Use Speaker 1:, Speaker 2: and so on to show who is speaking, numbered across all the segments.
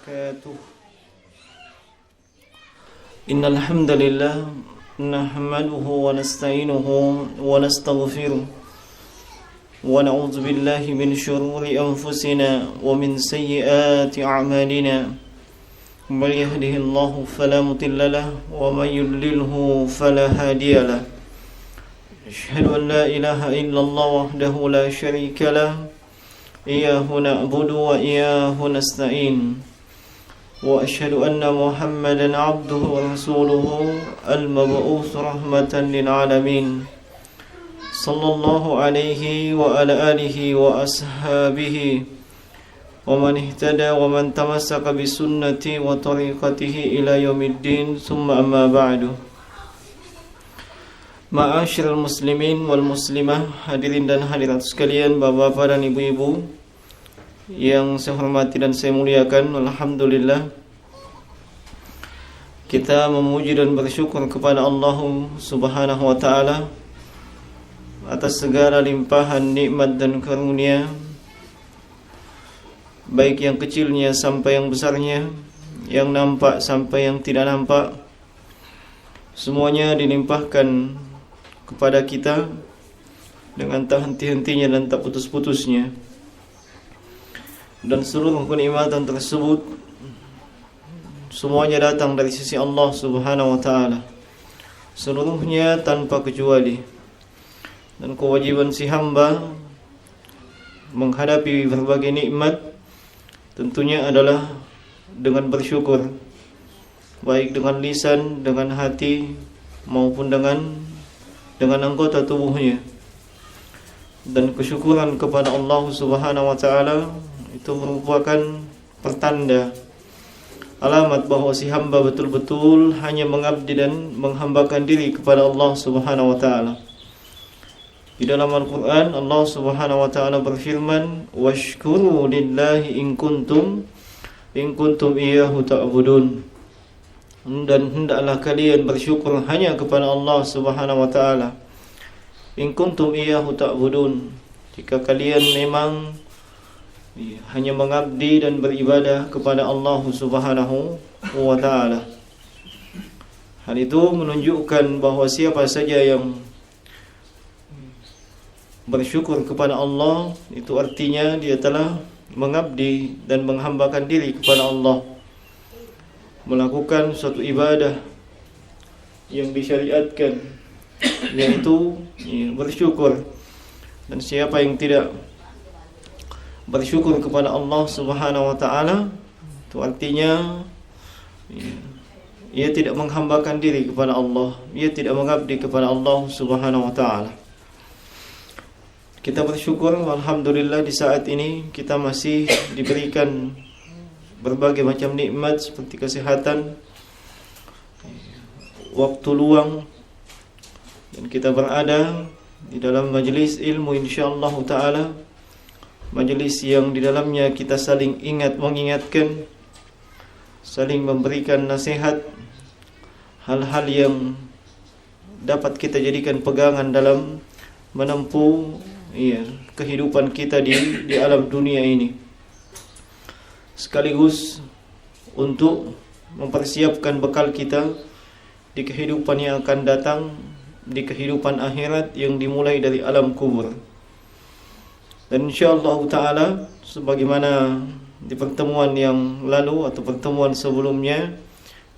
Speaker 1: وبركاته إن الحمد لله نحمده ونستعينه ونستغفره ونعوذ بالله من شرور أنفسنا ومن سيئات أعمالنا من يهده الله فلا مضل له ومن يضلله فلا هادي له أشهد أن لا إله إلا الله وحده لا شريك له إياه نعبد وإياه نستعين وأشهد أن محمدا عبده ورسوله المبعوث رحمة للعالمين صلى الله عليه وعلى آله وأصحابه ومن اهتدى ومن تمسك بسنته وطريقته إلى يوم الدين ثم أما بعد. Ma'asyiral muslimin wal muslimah, hadirin dan hadirat sekalian, bapak-bapak dan ibu-ibu yang saya hormati dan saya muliakan. Alhamdulillah, kita memuji dan bersyukur kepada Allah Subhanahu wa taala atas segala limpahan nikmat dan karunia, baik yang kecilnya sampai yang besarnya, yang nampak sampai yang tidak nampak. Semuanya dilimpahkan kepada kita dengan tak henti-hentinya dan tak putus-putusnya. Dan seluruh kenikmatan tersebut semuanya datang dari sisi Allah Subhanahu wa taala, seluruhnya tanpa kecuali. Dan kewajiban si hamba menghadapi berbagai nikmat tentunya adalah dengan bersyukur, baik dengan lisan, dengan hati, maupun dengan anggota tubuhnya. Dan kesyukuran kepada Allah Subhanahu wa taala itu merupakan pertanda, alamat bahwa si hamba betul-betul hanya mengabdi dan menghambakan diri kepada Allah Subhanahu wa taala. Di dalam Al-Qur'an Allah Subhanahu wa taala berfirman, "Washkuru lillahi in kuntum iyyahu ta'budun." Dan hendaklah kalian bersyukur hanya kepada Allah Subhanahu wa taala. In kuntum iyyahu ta'budun, jika kalian memang hanya mengabdi dan beribadah kepada Allah Subhanahu wa taala. Hal itu menunjukkan bahwa siapa saja yang bersyukur kepada Allah, itu artinya dia telah mengabdi dan menghambakan diri kepada Allah, melakukan suatu ibadah yang disyariatkan, yaitu bersyukur. Dan siapa yang tidak bersyukur kepada Allah Subhanahu wa taala, itu artinya ia tidak menghambakan diri kepada Allah, ia tidak mengabdi kepada Allah Subhanahu wa taala. Kita bersyukur, alhamdulillah, di saat ini kita masih diberikan berbagai macam nikmat seperti kesehatan, waktu luang, dan kita berada di dalam majelis ilmu insyaallah taala, majelis yang di dalamnya kita saling mengingatkan, saling memberikan nasihat, hal-hal yang dapat kita jadikan pegangan dalam menempuh kehidupan kita di alam dunia ini, sekaligus untuk mempersiapkan bekal kita di kehidupan yang akan datang, di kehidupan akhirat yang dimulai dari alam kubur. Dan insyaallah ta'ala, sebagaimana di pertemuan yang lalu atau pertemuan sebelumnya,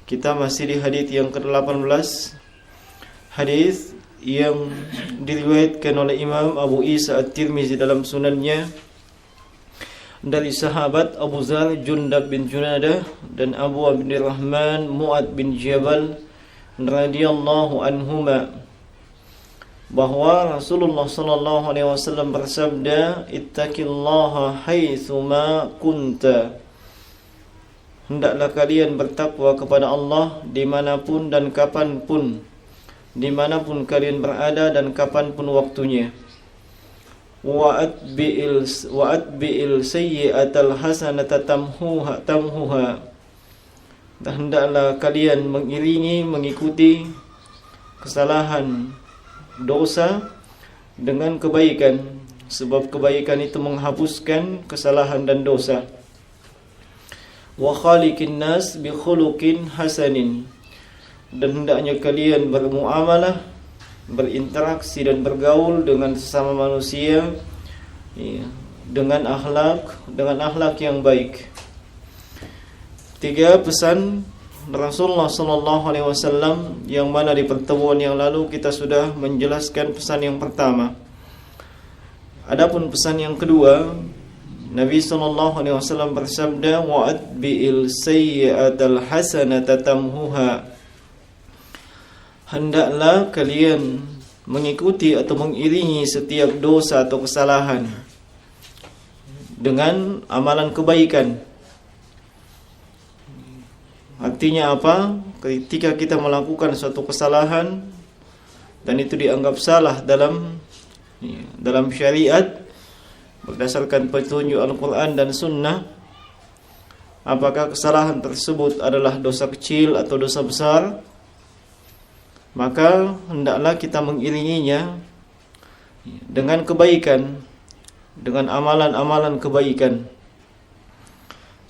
Speaker 1: kita masih di hadis yang ke-18, hadis yang diriwayatkan oleh Imam Abu Isa At-Tirmizi dalam sunannya dari sahabat Abu Dzar Jundab bin Junadah dan Abu Abdurrahman Mu'ad bin Jabal radhiyallahu anhuma, bahwa Rasulullah sallallahu alaihi wasallam bersabda, "Ittaqillaha haitsuma kunta." Hendaklah kalian bertakwa kepada Allah dimanapun dan kapanpun, dimanapun kalian berada dan kapanpun waktunya. Wa atbi'il sayyi'atal hasanata tamhuha. Dan hendaklah kalian mengikuti kesalahan, dosa dengan kebaikan, sebab kebaikan itu menghapuskan kesalahan dan dosa. wa khaliqin nas bi khuluqin hasanin, dan hendaknya kalian bermuamalah, berinteraksi dan bergaul dengan sesama manusia dengan akhlak yang baik. 3 pesan Rasulullah SAW yang mana di pertemuan yang lalu kita sudah menjelaskan pesan yang pertama. Adapun pesan yang kedua, Nabi SAW bersabda, wa'atbi'il sayyi'atal hasanata tamhuha, hendaklah kalian mengikuti atau mengiringi setiap dosa atau kesalahan dengan amalan kebaikan. Artinya apa? Ketika kita melakukan suatu kesalahan dan itu dianggap salah dalam syariat berdasarkan petunjuk Al-Quran dan Sunnah, apakah kesalahan tersebut adalah dosa kecil atau dosa besar, maka hendaklah kita mengiringinya dengan kebaikan, dengan amalan-amalan kebaikan.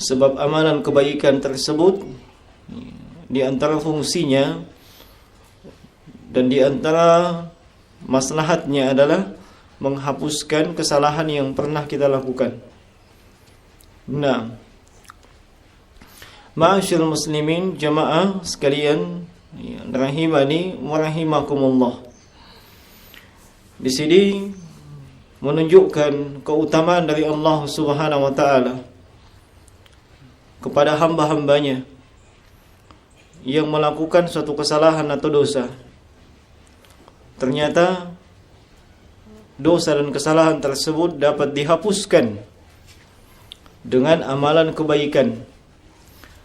Speaker 1: Sebab amalan kebaikan tersebut di antara fungsinya dan di antara maslahatnya adalah menghapuskan kesalahan yang pernah kita lakukan. Nah, ma'asyiral muslimin, jamaah sekalian, rahimani wa rahimakumullah. Di sini menunjukkan keutamaan dari Allah Subhanahu wa taala kepada hamba-hambanya yang melakukan suatu kesalahan atau dosa. Ternyata dosa dan kesalahan tersebut dapat dihapuskan dengan amalan kebaikan,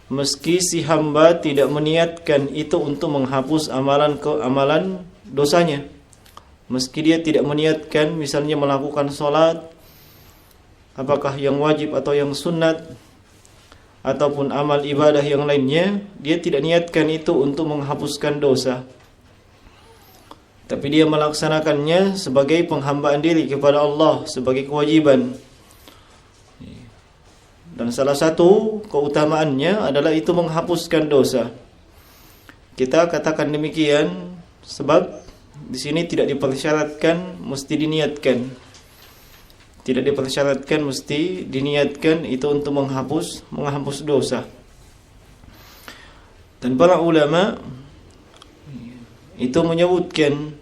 Speaker 1: meski si hamba tidak meniatkan itu untuk menghapus amalan dosanya. Meski dia tidak meniatkan, misalnya melakukan sholat, apakah yang wajib atau yang sunat, ataupun amal ibadah yang lainnya, dia tidak niatkan itu untuk menghapuskan dosa, tapi dia melaksanakannya sebagai penghambaan diri kepada Allah, sebagai kewajiban. Dan salah satu keutamaannya adalah itu menghapuskan dosa. Kita katakan demikian sebab di sini tidak dipersyaratkan mesti diniatkan. Tidak dipersyaratkan mesti diniatkan itu untuk menghapus dosa. Dan para ulama itu menyebutkan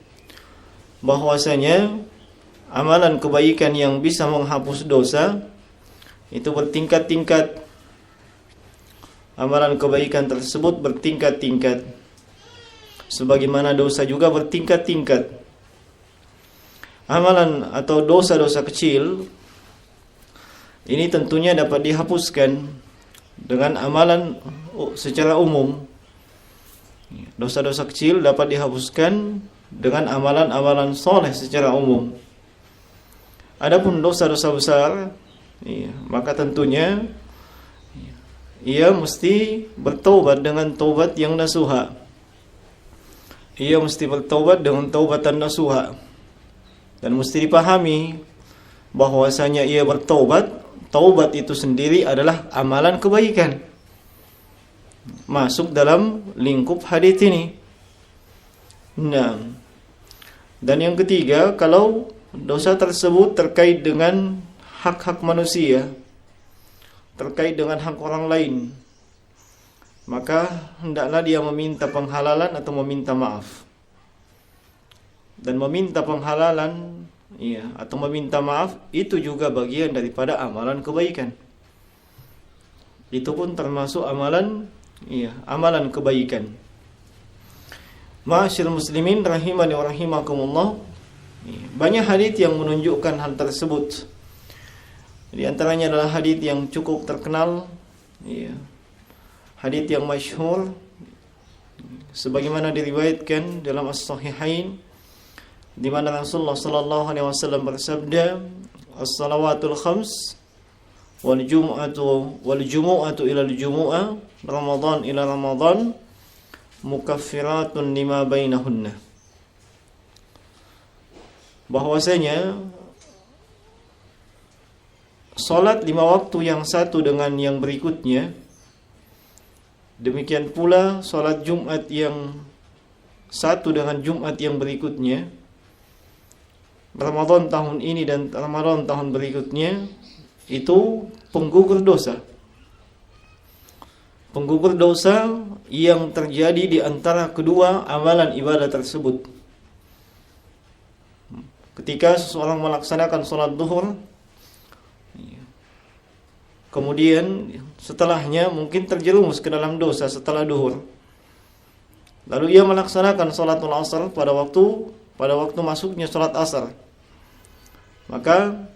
Speaker 1: bahwasanya amalan kebaikan yang bisa menghapus dosa itu bertingkat-tingkat. Amalan kebaikan tersebut bertingkat-tingkat, sebagaimana dosa juga bertingkat-tingkat. Amalan atau dosa-dosa kecil ini tentunya dapat dihapuskan dengan amalan secara umum. Dosa-dosa kecil dapat dihapuskan dengan amalan-amalan soleh secara umum. Adapun dosa-dosa besar, maka tentunya ia mesti bertaubat dengan taubat yang nasuha. Ia mesti bertaubat dengan taubatan nasuha. Dan mesti dipahami bahwasanya ia bertaubat, taubat itu sendiri adalah amalan kebaikan. Masuk dalam lingkup hadits ini. Nah, dan yang ketiga, kalau dosa tersebut terkait dengan hak-hak manusia, terkait dengan hak orang lain, maka hendaklah dia meminta penghalalan atau meminta maaf. Dan meminta penghalalan atau meminta maaf itu juga bagian daripada amalan kebaikan. Itu pun termasuk amalan kebaikan. Ma'asyiral muslimin rahimani wa rahimakumullah. Banyak hadits yang menunjukkan hal tersebut. Di antaranya adalah hadits yang cukup terkenal, hadits yang masyhur sebagaimana diriwayatkan dalam as-sahihain, di mana Rasulullah sallallahu alaihi wasallam bersabda, "As-salawatul khams wal jumu'atu ila al-jumu'ah, Ramadan ila Ramadan, mukaffiratun lima bainahunna." Bahwasanya salat 5 waktu yang satu dengan yang berikutnya Demikian pula salat Jumat yang satu dengan Jumat yang berikutnya, Ramadan tahun ini dan Ramadan tahun berikutnya, itu penggugur dosa. Penggugur dosa yang terjadi di antara kedua amalan ibadah tersebut. Ketika seseorang melaksanakan sholat duhur, kemudian setelahnya mungkin terjerumus ke dalam dosa setelah duhur, lalu ia melaksanakan sholatul asar pada waktu masuknya sholat asar, maka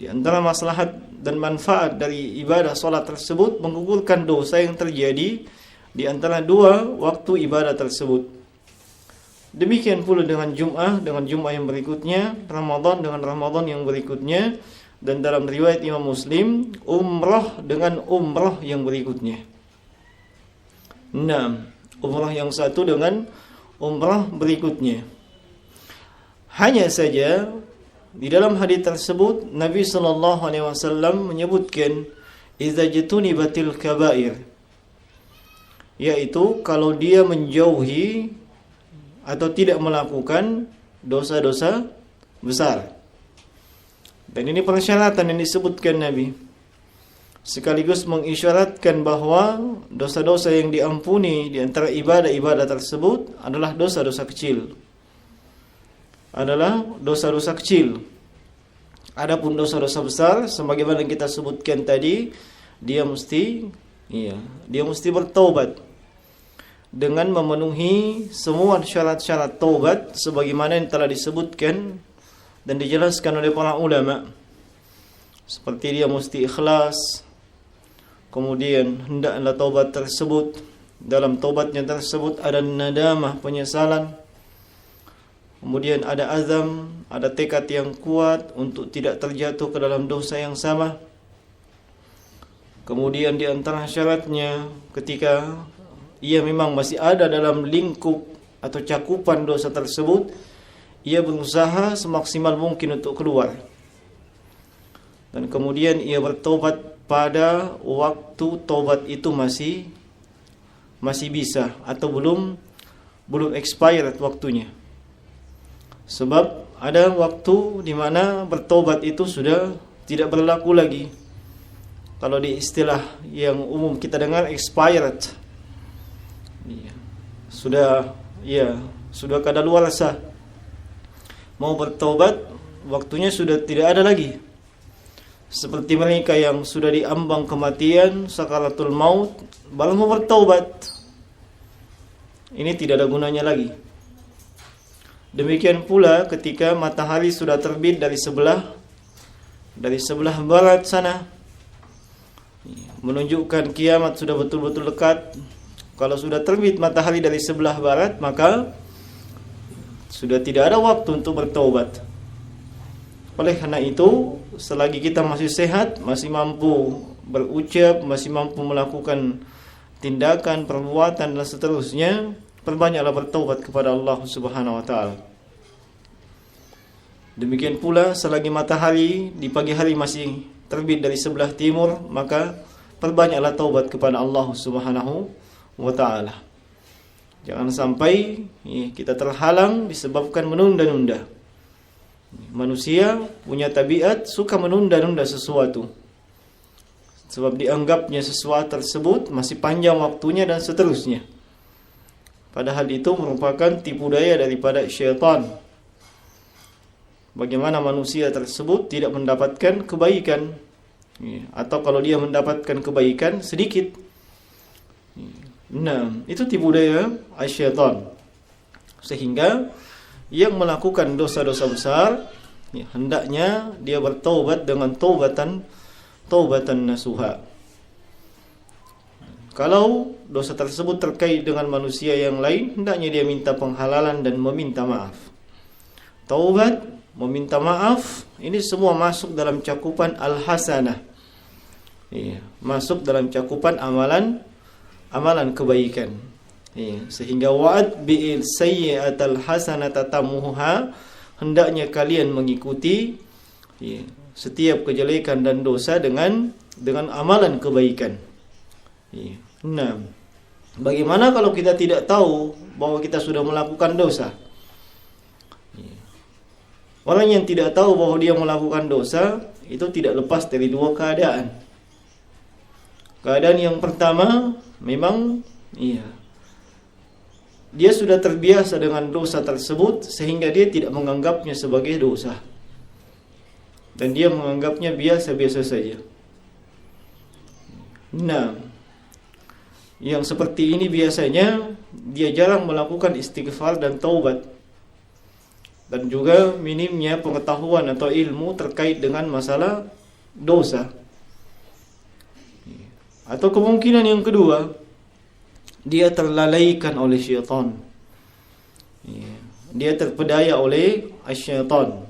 Speaker 1: di antara maslahat dan manfaat dari ibadah sholat tersebut menggugurkan dosa yang terjadi di antara dua waktu ibadah tersebut. Demikian pula dengan Jum'ah yang berikutnya, Ramadan dengan Ramadan yang berikutnya, dan dalam riwayat Imam Muslim, umrah dengan umrah yang berikutnya. Nah, umrah yang satu dengan umrah berikutnya. Hanya saja di dalam hadis tersebut Nabi sallallahu alaihi wasallam menyebutkan idza jutunibatil kabair, yaitu kalau dia menjauhi atau tidak melakukan dosa-dosa besar. Dan ini persyaratan yang disebutkan Nabi, sekaligus mengisyaratkan bahwa dosa-dosa yang diampuni di antara ibadah-ibadah tersebut adalah dosa-dosa kecil. Adapun dosa-dosa besar, sebagaimana kita sebutkan tadi, dia mesti bertaubat dengan memenuhi semua syarat-syarat taubat sebagaimana yang telah disebutkan dan dijelaskan oleh para ulama. Seperti dia mesti ikhlas, kemudian hendaklah taubat tersebut, dalam taubatnya tersebut ada nadamah, penyesalan, kemudian ada azam, ada tekad yang kuat untuk tidak terjatuh ke dalam dosa yang sama. Kemudian di antara syaratnya, ketika ia memang masih ada dalam lingkup atau cakupan dosa tersebut, ia berusaha semaksimal mungkin untuk keluar. Dan kemudian ia bertobat pada waktu tobat itu masih bisa atau belum expired waktunya. Sebab ada waktu di mana bertobat itu sudah tidak berlaku lagi. Kalau di istilah yang umum kita dengar expired, sudah kadaluarsa. Mau bertobat, waktunya sudah tidak ada lagi. Seperti mereka yang sudah diambang kematian, sakaratul maut, baru mau bertobat, ini tidak ada gunanya lagi. Demikian pula ketika matahari sudah terbit dari sebelah barat sana, menunjukkan kiamat sudah betul-betul dekat. Kalau sudah terbit matahari dari sebelah barat, maka sudah tidak ada waktu untuk bertaubat. Oleh karena itu, selagi kita masih sehat, masih mampu berucap, masih mampu melakukan tindakan, perbuatan dan seterusnya, perbanyaklah bertaubat kepada Allah Subhanahu wa taala. Demikian pula selagi matahari di pagi hari masih terbit dari sebelah timur, maka perbanyaklah taubat kepada Allah Subhanahu wa taala. Jangan sampai kita terhalang disebabkan menunda-nunda. Manusia punya tabiat suka menunda-nunda sesuatu, sebab dianggapnya sesuatu tersebut masih panjang waktunya dan seterusnya. Padahal itu merupakan tipu daya daripada syaitan. Bagaimana manusia tersebut tidak mendapatkan kebaikan, atau kalau dia mendapatkan kebaikan sedikit. Nah, itu tipu daya syaitan. Sehingga yang melakukan dosa-dosa besar, hendaknya dia bertaubat dengan taubatan nasuha. Kalau dosa tersebut terkait dengan manusia yang lain, hendaknya dia minta penghalalan dan meminta maaf. Taubat, meminta maaf, ini semua masuk dalam cakupan al-hasanah. Masuk dalam cakupan amalan kebaikan. Sehingga wa'ad bi'il sayyi'atal hasanata tamuha, hendaknya kalian mengikuti setiap kejelekan dan dosa dengan amalan kebaikan. Nah, bagaimana kalau kita tidak tahu bahwa kita sudah melakukan dosa? Orang yang tidak tahu bahwa dia melakukan dosa itu tidak lepas dari dua keadaan. Keadaan yang pertama, memang dia sudah terbiasa dengan dosa tersebut sehingga dia tidak menganggapnya sebagai dosa, dan dia menganggapnya biasa-biasa saja. Nah, yang seperti ini biasanya dia jarang melakukan istighfar dan taubat, dan juga minimnya pengetahuan atau ilmu terkait dengan masalah dosa. Atau kemungkinan yang kedua, dia terlalaikan oleh syaitan. Dia terpedaya oleh syaitan.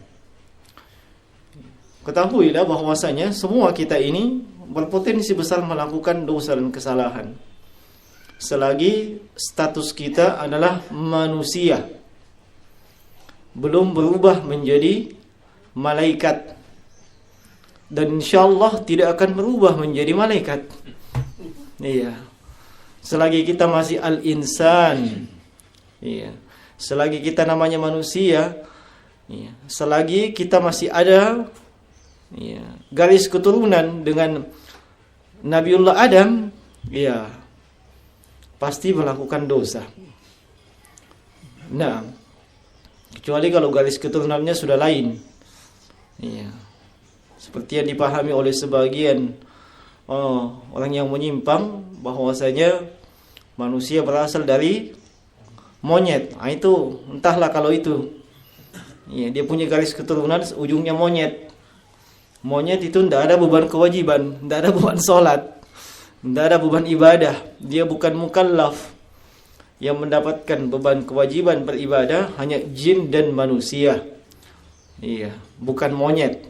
Speaker 1: Ketahuilah bahwasanya semua kita ini berpotensi besar melakukan dosa dan kesalahan selagi status kita adalah manusia, belum berubah menjadi malaikat, dan insyaallah tidak akan berubah menjadi malaikat. Selagi kita masih al-insan, selagi kita namanya manusia, selagi kita masih ada garis keturunan dengan Nabiullah Adam, pasti melakukan dosa. Nah, kecuali kalau garis keturunannya sudah lain, seperti yang dipahami oleh sebagian orang yang menyimpang, bahwasanya manusia berasal dari monyet. Itu entahlah kalau itu. Dia punya garis keturunan ujungnya monyet. Monyet itu tidak ada beban kewajiban, tidak ada beban sholat, tidak ada beban ibadah. Dia bukan mukallaf. Yang mendapatkan beban kewajiban beribadah hanya jin dan manusia. Bukan monyet.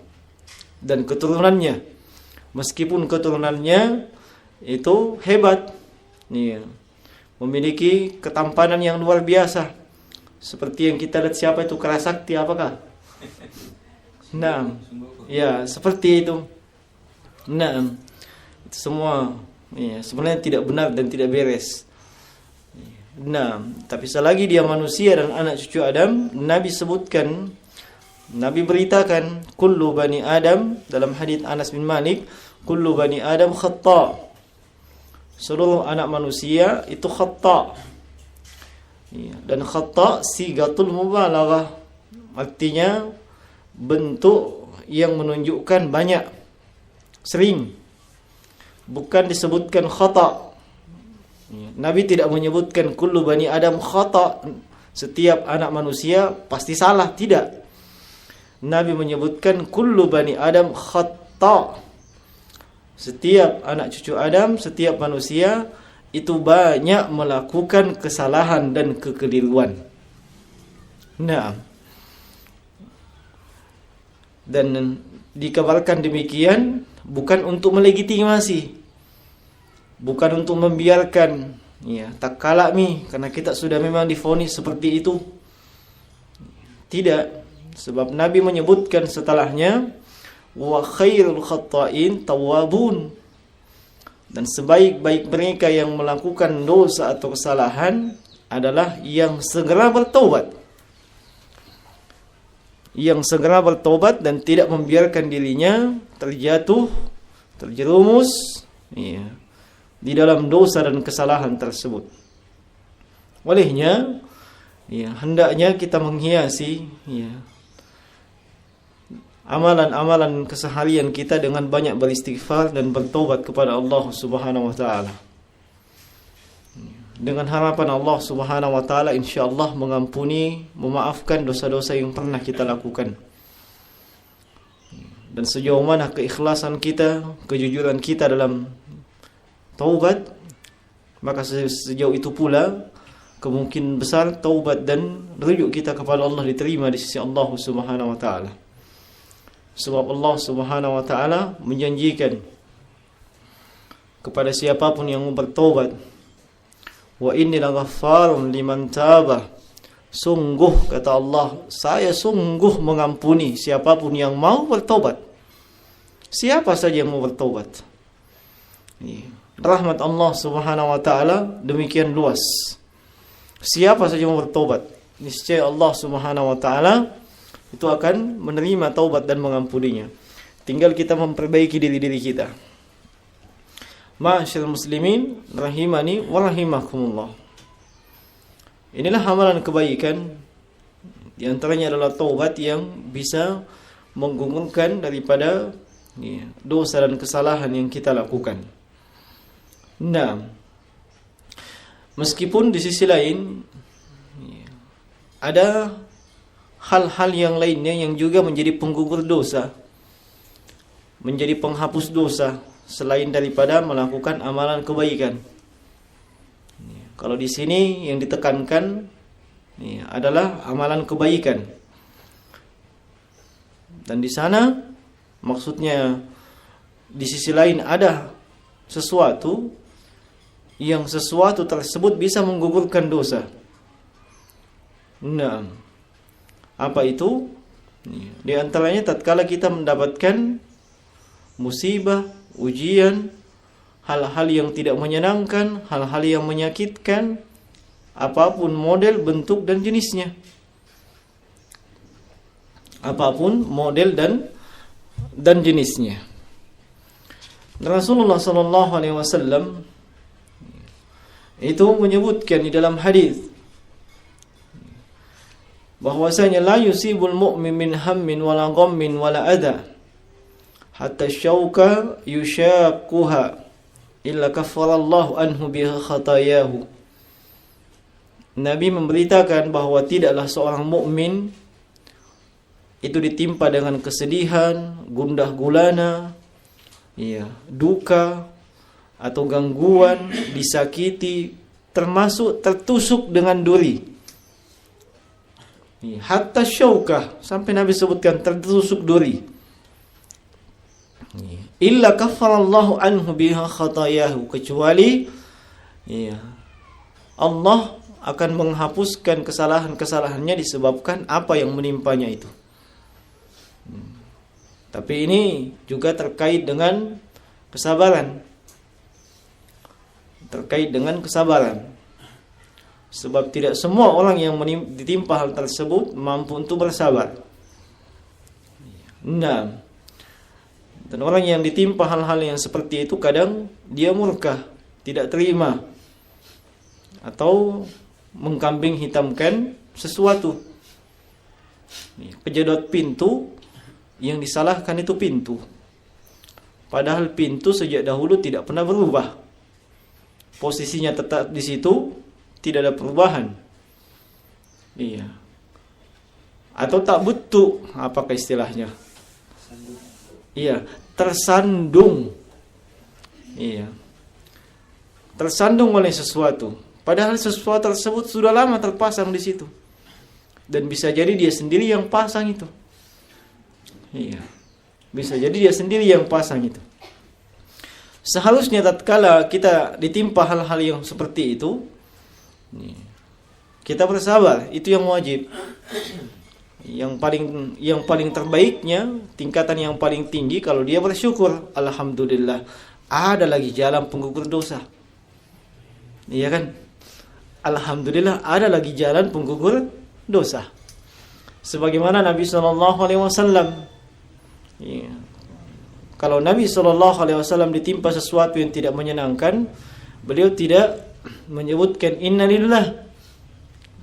Speaker 1: Dan keturunannya, meskipun keturunannya itu hebat, memiliki ketampanan yang luar biasa, seperti yang kita lihat, siapa itu, Kerasakti apakah? Nah, seperti itu. Nah, itu semua sebenarnya tidak benar dan tidak beres. Nah, tapi selagi dia manusia dan anak cucu Adam, Nabi sebutkan, Nabi beritakan, kullu bani Adam, dalam hadits Anas bin Malik, kullu bani Adam khata'. Seluruh anak manusia itu khata'. Dan khata' sigatul mubalaghah, artinya bentuk yang menunjukkan banyak, sering. Bukan disebutkan khata'. Nabi tidak menyebutkan kullu bani Adam khata', setiap anak manusia pasti salah, tidak. Nabi menyebutkan kullu bani Adam khata'. Setiap anak cucu Adam, setiap manusia itu banyak melakukan kesalahan dan kekeliruan. Nah, dan dikabarkan demikian bukan untuk melegitimasi, bukan untuk membiarkan tak kalami karena kita sudah memang divonis seperti itu. Tidak, sebab Nabi menyebutkan setelahnya, wa khairul khatta'in tawwabun, dan sebaik-baik mereka yang melakukan dosa atau kesalahan adalah yang segera bertaubat. Yang segera bertobat dan tidak membiarkan dirinya terjatuh, terjerumus di dalam dosa dan kesalahan tersebut. Olehnya, hendaknya kita menghiasi amalan-amalan keseharian kita dengan banyak beristighfar dan bertobat kepada Allah Subhanahu wa taala. Dengan harapan Allah Subhanahu wa taala insyaallah mengampuni, memaafkan dosa-dosa yang pernah kita lakukan. Dan sejauh mana keikhlasan kita, kejujuran kita dalam taubat, maka sejauh itu pula kemungkinan besar taubat dan rujuk kita kepada Allah diterima di sisi Allah Subhanahu wa taala. Sebab Allah Subhanahu wa taala menjanjikan kepada siapapun yang mau bertaubat, wa inni laghaffarun liman taba. Sungguh, kata Allah, saya sungguh mengampuni siapapun yang mau bertobat. Siapa saja yang mau bertobat. rahmat Allah Subhanahu wa taala demikian luas. Siapa saja mau bertobat, niscaya Allah Subhanahu wa taala itu akan menerima taubat dan mengampuninya. Tinggal kita memperbaiki diri-diri kita. Ma'asyiral muslimin rahimani wa rahimakumullah. Inilah amalan kebaikan, di antaranya adalah taubat yang bisa menggugurkan daripada dosa dan kesalahan yang kita lakukan. Nah, meskipun di sisi lain ada hal-hal yang lainnya yang juga menjadi penggugur dosa, menjadi penghapus dosa selain daripada melakukan amalan kebaikan. Kalau di sini yang ditekankan adalah amalan kebaikan. Dan di sana maksudnya di sisi lain ada sesuatu tersebut bisa menggugurkan dosa. Nah, apa itu? Di antaranya tatkala kita mendapatkan musibah, ujian, hal-hal yang tidak menyenangkan, hal-hal yang menyakitkan, apapun model, bentuk dan jenisnya. Apapun model dan jenisnya. Rasulullah sallallahu alaihi wasallam itu menyebutkan di dalam hadis bahwasanya la yusibul mu'min min hammin wala ghammin wala adha hatta syauka yushaquha illa kaffarallahu anhu biha khatayahu. Nabi memberitakan bahwa tidaklah seorang mukmin itu ditimpa dengan kesedihan, gundah gulana, duka atau gangguan, disakiti, termasuk tertusuk dengan duri. Hatta syaukah, sampai Nabi sebutkan tertusuk duri. Illa kaffarallahu anhu biha khatayahu, kecuali Allah akan menghapuskan kesalahan-kesalahannya disebabkan apa yang menimpanya itu. Tapi ini juga terkait dengan kesabaran. Sebab tidak semua orang yang ditimpa hal tersebut mampu untuk bersabar. Nah, dan orang yang ditimpa hal-hal yang seperti itu kadang dia murka, tidak terima, atau mengkambing hitamkan sesuatu. Kejedot pintu, yang disalahkan itu pintu. Padahal pintu sejak dahulu tidak pernah berubah. Posisinya tetap di situ, tidak ada perubahan. Atau tak butuh, apakah istilahnya? Tersandung. Tersandung oleh sesuatu. Padahal sesuatu tersebut sudah lama terpasang di situ. Dan bisa jadi dia sendiri yang pasang itu. Bisa jadi dia sendiri yang pasang itu. Seharusnya tatkala kita ditimpa hal-hal yang seperti itu, kita bersabar, itu yang wajib. Yang paling terbaiknya, tingkatan yang paling tinggi kalau dia bersyukur, alhamdulillah, ada lagi jalan penggugur dosa. Iya kan? Alhamdulillah ada lagi jalan penggugur dosa. Sebagaimana Nabi sallallahu alaihi wasallam, kalau Nabi SAW ditimpa sesuatu yang tidak menyenangkan, beliau tidak menyebutkan innalillah.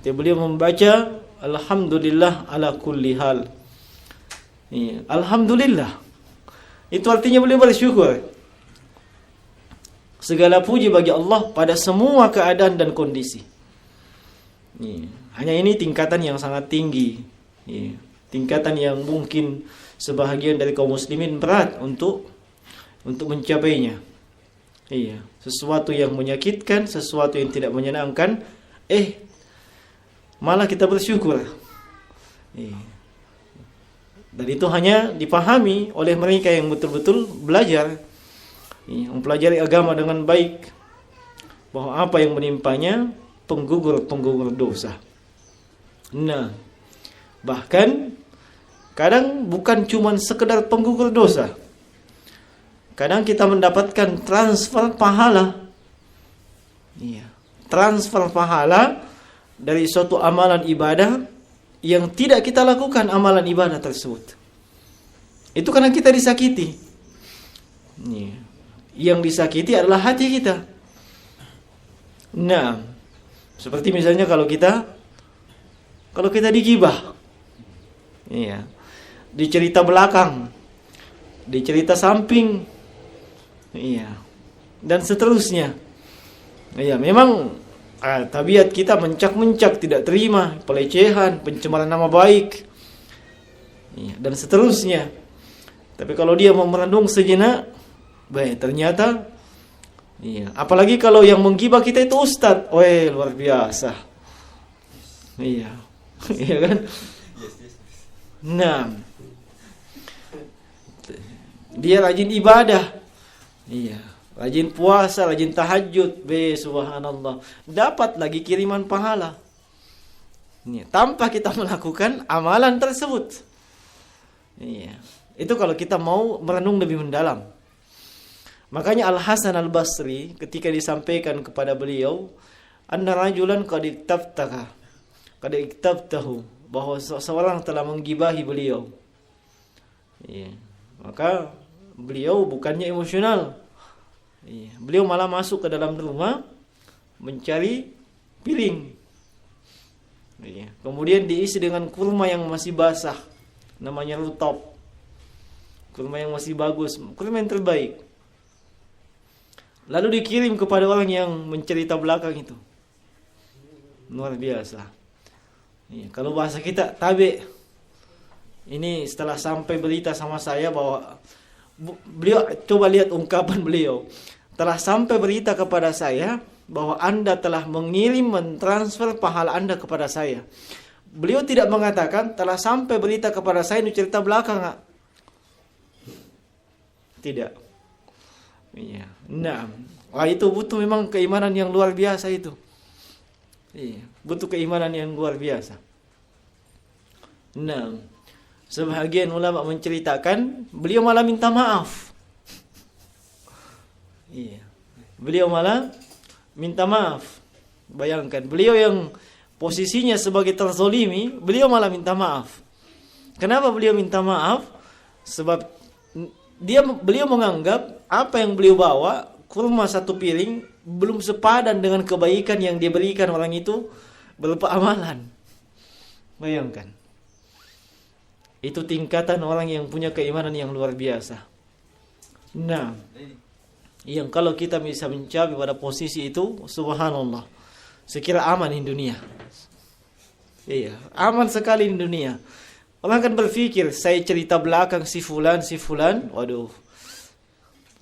Speaker 1: Beliau membaca alhamdulillah ala kulli hal. Alhamdulillah. Itu artinya beliau bersyukur. Segala puji bagi Allah pada semua keadaan dan kondisi. Hanya ini tingkatan yang sangat tinggi. Tingkatan yang mungkin sebahagian dari kaum muslimin berat untuk mencapainya. Sesuatu yang menyakitkan, sesuatu yang tidak menyenangkan, malah kita bersyukur. Dan itu hanya dipahami oleh mereka yang betul-betul belajar, mempelajari agama dengan baik, bahwa apa yang menimpanya penggugur dosa. Nah, bahkan kadang bukan cuma sekedar penggugur dosa, kadang kita mendapatkan transfer pahala. Iya, transfer pahala dari suatu amalan ibadah yang tidak kita lakukan amalan ibadah tersebut. Itu karena kita disakiti. Iya. Yang disakiti adalah hati kita. Nah, seperti misalnya kalau kita digibah. Iya. Di cerita belakang, di cerita samping. Iya. Dan seterusnya. Iya, memang tabiat kita mencak-mencak, tidak terima pelecehan, pencemaran nama baik. Iya, dan seterusnya. Tapi kalau dia mau merenung sejenak, baik, ternyata iya, apalagi kalau yang menggibah kita itu ustadz. Weh, luar biasa. Iya. Iya kan? Nah, dia rajin ibadah. Iya, rajin puasa, rajin tahajud. Subhanallah. Dapat lagi kiriman pahala. Iya, tanpa kita melakukan amalan tersebut. Iya. Itu kalau kita mau merenung lebih mendalam. Makanya Al-Hasan Al-Basri ketika disampaikan kepada beliau, anna rajulan qad iktabtahu, bahwa seorang telah menggibahi beliau. Iya. Maka beliau bukannya emosional. Iya. Beliau malah masuk ke dalam rumah mencari piring. Iya. Kemudian diisi dengan kurma yang masih basah, namanya rutab. Kurma yang masih bagus, kurma yang terbaik. Lalu dikirim kepada orang yang mencerita belakang itu. Luar biasa. Ya, kalau bahasa kita tabe. Ini setelah sampai berita sama saya bahwa beliau, coba lihat ungkapan beliau. Telah sampai berita kepada saya bahwa Anda telah mentransfer pahala Anda kepada saya. Beliau tidak mengatakan telah sampai berita kepada saya ini cerita belakang. Tidak. Iya. Nah, itu butuh memang keimanan yang luar biasa itu. Iya, butuh keimanan yang luar biasa. Nah, sebahagian ulama menceritakan beliau malah minta maaf. Iya. Beliau malah minta maaf. Bayangkan, beliau yang posisinya sebagai terzolimi, beliau malah minta maaf. Kenapa beliau minta maaf? Sebab beliau menganggap apa yang beliau bawa, kurma satu piring, belum sepadan dengan kebaikan yang dia berikan orang itu berupa amalan. Bayangkan. Itu tingkatan orang yang punya keimanan yang luar biasa. Nah, yang kalau kita bisa mencapai pada posisi itu, subhanallah, sekira aman di dunia. Iya, aman sekali di dunia. Orang akan berpikir, saya cerita belakang si fulan, waduh,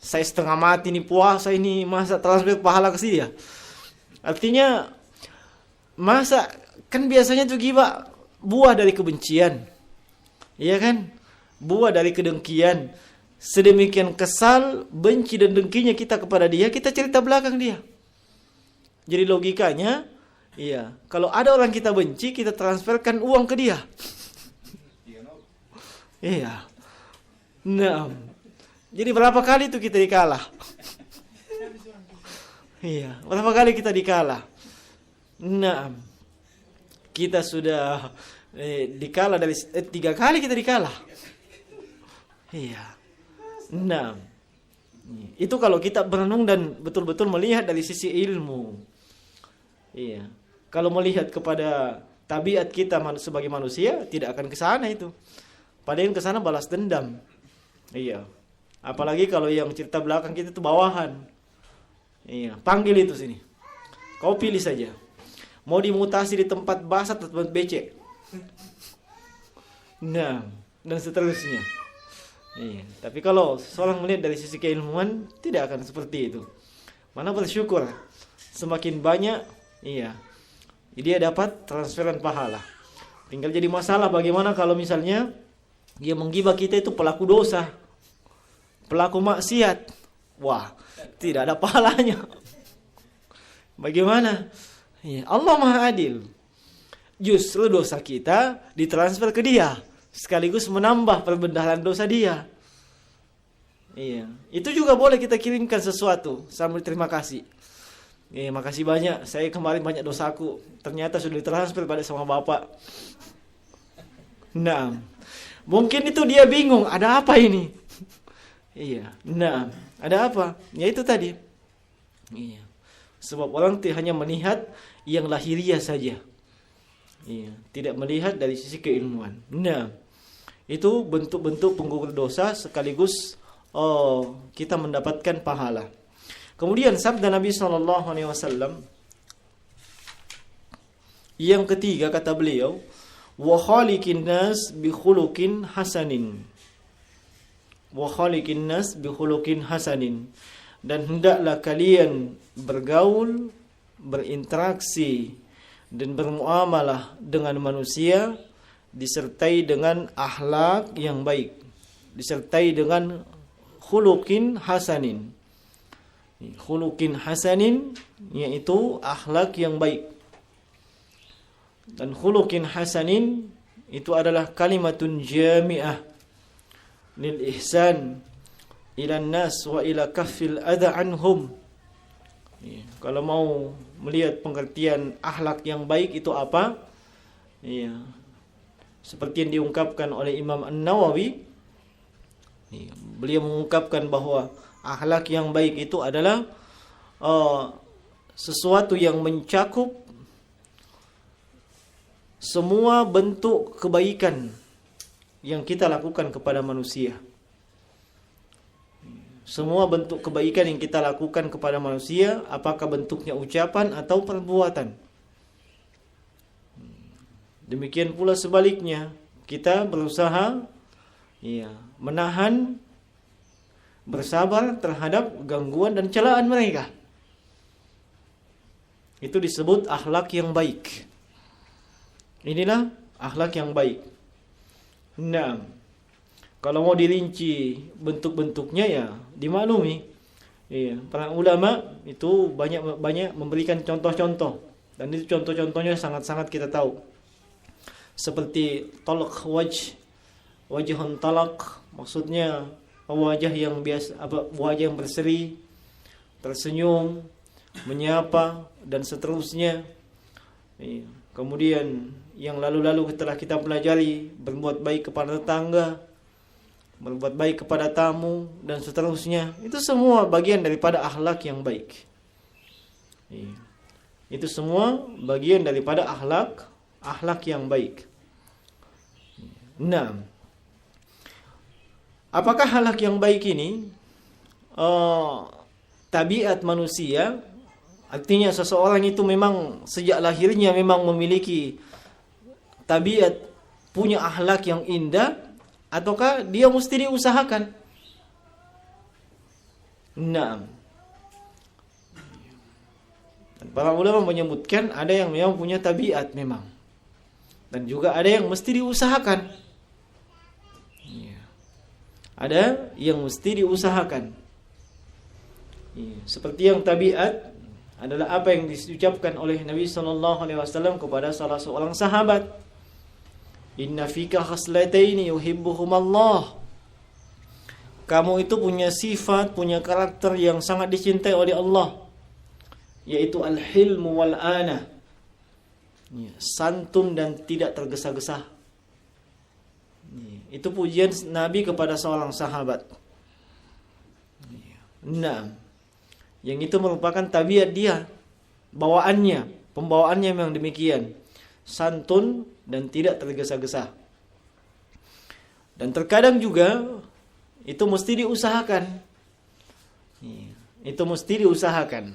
Speaker 1: saya setengah mati nih puasa ini, masa transfer pahala ke dia. Artinya, masa kan biasanya tuh ghibah buah dari kebencian, iya kan? Buah dari kedengkian. Sedemikian kesal, benci dan dengkinya kita kepada dia, kita cerita belakang dia. Jadi logikanya, iya, kalau ada orang kita benci, kita transferkan uang ke dia. Iya. Nah, jadi berapa kali itu kita dikalah? Iya, berapa kali kita dikalah? Nah, kita sudah dikalah dari 3 kali kita dikalah. Iya. Nah, itu kalau kita berenung dan betul-betul melihat dari sisi ilmu. Iya. Kalau melihat kepada tabiat kita sebagai manusia, tidak akan ke sana itu. Padahal ke sana balas dendam. Iya. Apalagi kalau yang cerita belakang kita itu bawahan. Iya, panggil itu sini. Kau pilih saja. Mau dimutasi di tempat basah atau tempat becek. Nah, dan seterusnya. Iya, tapi kalau seorang melihat dari sisi keilmuan, tidak akan seperti itu. Mana bersyukur, semakin banyak, iya, dia dapat transferan pahala. Tinggal jadi masalah bagaimana kalau misalnya dia menggibah kita itu pelaku dosa, pelaku maksiat. Wah, tidak ada pahalanya. Bagaimana? Ya, Allah Maha Adil. Justru dosa kita ditransfer ke dia, sekaligus menambah perbendaharaan dosa dia. Iya, itu juga boleh kita kirimkan sesuatu sambil terima kasih. Iya, makasih banyak. Saya kemarin banyak dosaku. Ternyata sudah ditransfer pada sama Bapak. Nah, mungkin itu dia bingung, ada apa ini? Iya, nah, ada apa? Ya itu tadi. Iya. Sebab orang hanya melihat yang lahiriah saja. Iya, tidak melihat dari sisi keilmuan. Nah, itu bentuk-bentuk penggugur dosa sekaligus kita mendapatkan pahala. Kemudian sabda Nabi SAW yang ketiga kata beliau, wa khaliqin nas bi khuluqin hasanin. Wa khaliqin nas bi khuluqin hasanin. Dan hendaklah kalian bergaul, berinteraksi dan bermuamalah dengan manusia disertai dengan akhlak yang baik, disertai dengan khuluqin hasanin. Khuluqin hasanin yaitu akhlak yang baik. Dan khuluqin hasanin itu adalah kalimatun jami'ah lil ihsan ila nas wa ila kaffil adha anhum. Kalau mau melihat pengertian akhlak yang baik itu apa? Iya. Seperti yang diungkapkan oleh Imam An-Nawawi, beliau mengungkapkan bahwa akhlak yang baik itu adalah sesuatu yang mencakup semua bentuk kebaikan yang kita lakukan kepada manusia. Semua bentuk kebaikan yang kita lakukan kepada manusia, apakah bentuknya ucapan atau perbuatan. Demikian pula sebaliknya, kita berusaha menahan, bersabar terhadap gangguan dan celaan mereka. Itu disebut akhlak yang baik. Inilah akhlak yang baik. Nah, kalau mau dirinci bentuk-bentuknya ya dimaklumi. Para ulama itu banyak memberikan contoh-contoh, dan itu contoh-contohnya sangat-sangat kita tahu. Seperti talaq wajhun talaq, maksudnya wajah yang biasa, wajah yang berseri, tersenyum, menyapa dan seterusnya. Kemudian yang lalu-lalu setelah kita pelajari, berbuat baik kepada tetangga, berbuat baik kepada tamu dan seterusnya. Itu semua bagian daripada akhlak yang baik. Itu semua bagian daripada akhlak yang baik. Nah, apakah akhlak yang baik ini tabiat manusia? Artinya seseorang itu memang sejak lahirnya memang memiliki tabiat, punya akhlak yang indah, ataukah dia mesti diusahakan? Nah, dan para ulama menyebutkan ada yang memang punya tabiat memang, dan juga ada yang mesti diusahakan. Ada yang mesti diusahakan. Seperti yang tabiat adalah apa yang diucapkan oleh Nabi SAW kepada salah seorang sahabat. Inna fika khaslataini yuhibbuhumallah. Kamu itu punya sifat, punya karakter yang sangat dicintai oleh Allah, yaitu al-hilmu wal ana. Santun dan tidak tergesa-gesa. Itu pujian Nabi kepada seorang sahabat. Nah, yang itu merupakan tabiat dia, bawaannya, pembawaannya memang demikian, santun dan tidak tergesa-gesa. Dan terkadang juga itu mesti diusahakan. Itu mesti diusahakan.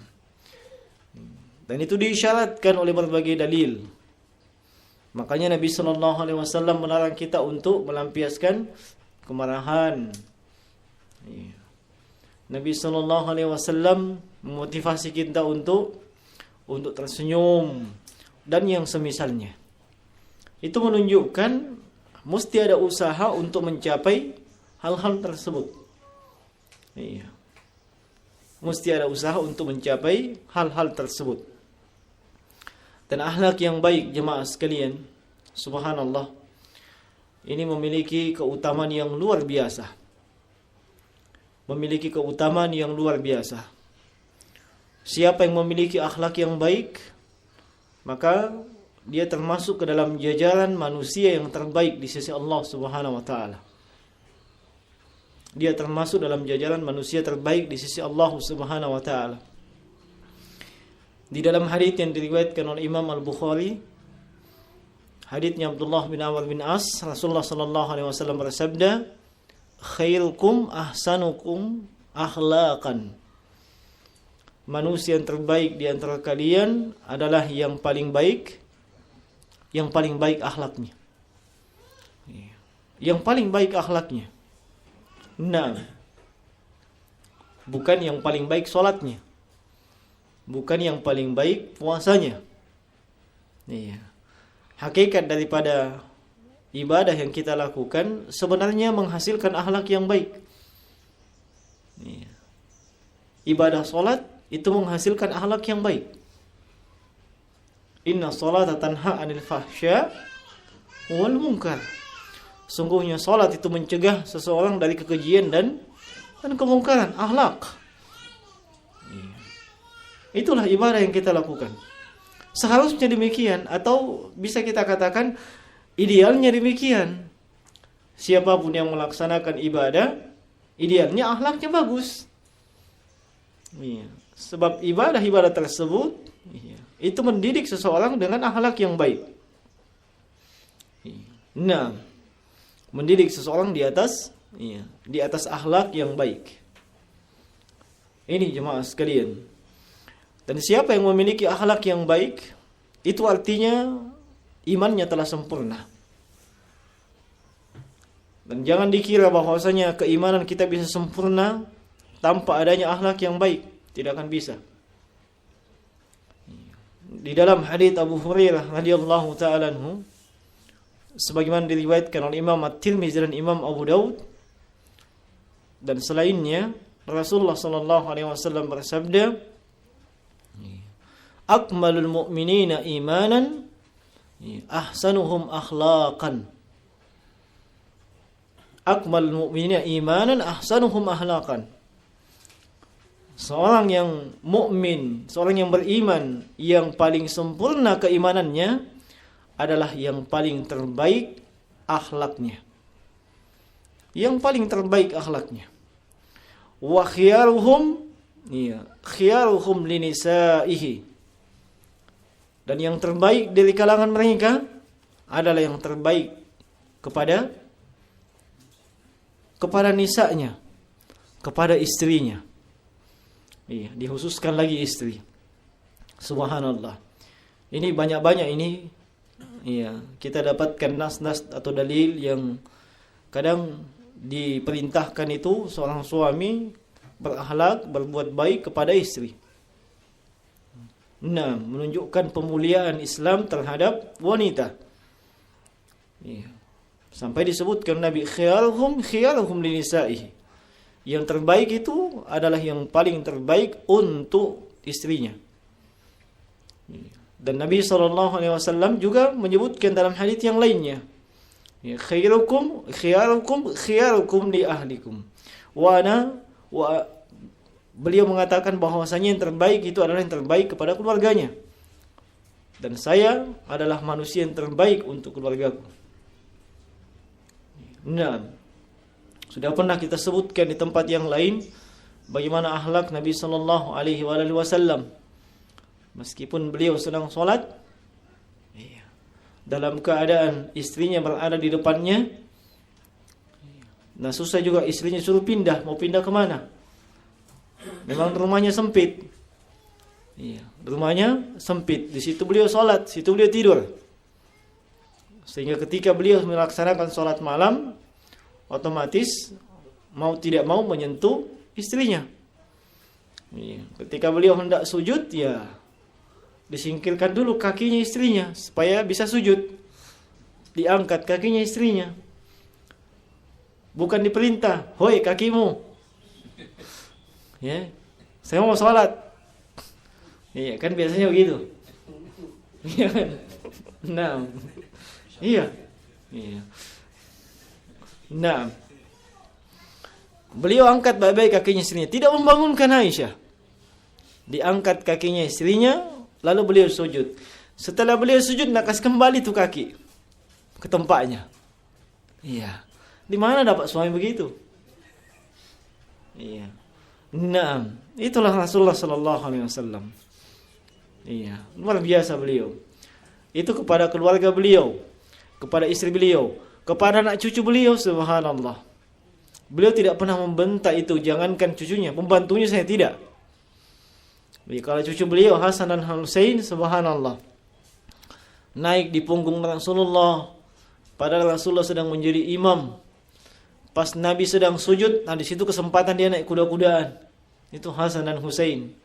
Speaker 1: Dan itu diisyaratkan oleh berbagai dalil. Makanya Nabi SAW melarang kita untuk melampiaskan kemarahan. Nabi SAW memotivasi kita untuk tersenyum dan yang semisalnya. Itu menunjukkan mesti ada usaha untuk mencapai hal-hal tersebut. Mesti ada usaha untuk mencapai hal-hal tersebut. Dan akhlak yang baik, jemaah sekalian, subhanallah, ini memiliki keutamaan yang luar biasa. memiliki keutamaan yang luar biasa. Siapa yang memiliki akhlak yang baik, maka dia termasuk ke dalam jajaran manusia yang terbaik di sisi Allah Subhanahu wa taala. Dia termasuk dalam jajaran manusia terbaik di sisi Allah Subhanahu wa taala. Di dalam hadits yang diriwayatkan oleh Imam Al-Bukhari, haditsnya Abdullah bin Amr bin As, Rasulullah sallallahu alaihi wasallam bersabda, "Khairukum ahsanukum akhlaqan." Manusia yang terbaik di antara kalian adalah yang paling baik akhlaknya. Yang paling baik akhlaknya. Nah, bukan yang paling baik salatnya. Bukan yang paling baik puasanya. Iya. Hakikat daripada ibadah yang kita lakukan sebenarnya menghasilkan akhlak yang baik. Iya. Ibadah salat itu menghasilkan akhlak yang baik. Inna salata tanha 'anil fahsya wal munkar. Sungguhnya salat itu mencegah seseorang dari kekejian dan kemungkaran, akhlak. Itulah ibadah yang kita lakukan. Seharusnya demikian, atau bisa kita katakan idealnya demikian. Siapapun yang melaksanakan ibadah, idealnya akhlaknya bagus. Sebab ibadah-ibadah tersebut itu mendidik seseorang dengan akhlak yang baik. Nah, mendidik seseorang di atas akhlak yang baik. Ini jemaah sekalian. Dan siapa yang memiliki akhlak yang baik, itu artinya imannya telah sempurna. Dan jangan dikira bahwasanya keimanan kita bisa sempurna tanpa adanya akhlak yang baik. Tidak akan bisa. Di dalam hadits Abu Hurairah radhiyallahu ta'ala anhu, sebagaimana diriwayatkan oleh Imam At-Tirmidzi dan Imam Abu Daud dan selainnya, Rasulullah sallallahu alaihi wasallam bersabda, "Akmalul mu'minina imanan ahsanuhum akhlaqan." Akmalul mu'minina imanan ahsanuhum akhlaqan. Seorang yang mukmin, seorang yang beriman yang paling sempurna keimanannya adalah yang paling terbaik akhlaknya. Yang paling terbaik akhlaknya. Wa khiyaruhum linisaihi. Dan yang terbaik dari kalangan mereka adalah yang terbaik kepada nisanya, kepada istrinya. Dikhususkan lagi istri. Subhanallah. Ini banyak-banyak ini kita dapatkan nas-nas atau dalil yang kadang diperintahkan itu seorang suami berakhlak, berbuat baik kepada istri. Nah, menunjukkan pemuliaan Islam terhadap wanita. Sampai disebutkan Nabi khiyaruhum linisaihi. Yang terbaik itu adalah yang paling terbaik untuk istrinya. Dan Nabi SAW juga menyebutkan dalam hadits yang lainnya, khairukum li ahlikum. Beliau mengatakan bahwasanya yang terbaik itu adalah yang terbaik kepada keluarganya. Dan saya adalah manusia yang terbaik untuk keluargaku. Nah, sudah pernah kita sebutkan di tempat yang lain bagaimana akhlak Nabi sallallahu alaihi wasallam. Meskipun beliau sedang salat, dalam keadaan istrinya berada di depannya, nah susah juga istrinya suruh pindah, mau pindah kemana? Memang rumahnya sempit. Rumahnya sempit. Di situ beliau salat, situ beliau tidur. Sehingga ketika beliau melaksanakan salat malam, otomatis mau tidak mau menyentuh istrinya. Ketika beliau hendak sujud, disingkirkan dulu kakinya istrinya supaya bisa sujud. Diangkat kakinya istrinya. Bukan diperintah, "Hoi kakimu." Saya mau sholat. Kan biasanya begitu. Iya kan? Nah. Iya. Nah. Beliau angkat baik-baik kakinya istrinya, tidak membangunkan Aisyah. Diangkat kakinya istrinya, lalu beliau sujud. Setelah beliau sujud, nak kasih kembali tuh kaki ke tempatnya. Iya. Di mana dapat suami begitu? Iya. Nah, itulah Rasulullah sallallahu alaihi wasallam. Iya, luar biasa beliau. Itu kepada keluarga beliau, kepada istri beliau, kepada anak cucu beliau, subhanallah. Beliau tidak pernah membentak itu, jangankan cucunya, pembantunya saya tidak. Jadi kalau cucu beliau Hasan dan Husain, subhanallah, naik di punggung Rasulullah, padahal Rasulullah sedang menjadi imam. Pas Nabi sedang sujud, nah di situ kesempatan dia naik kuda-kudaan. Itu Hasan dan Husain.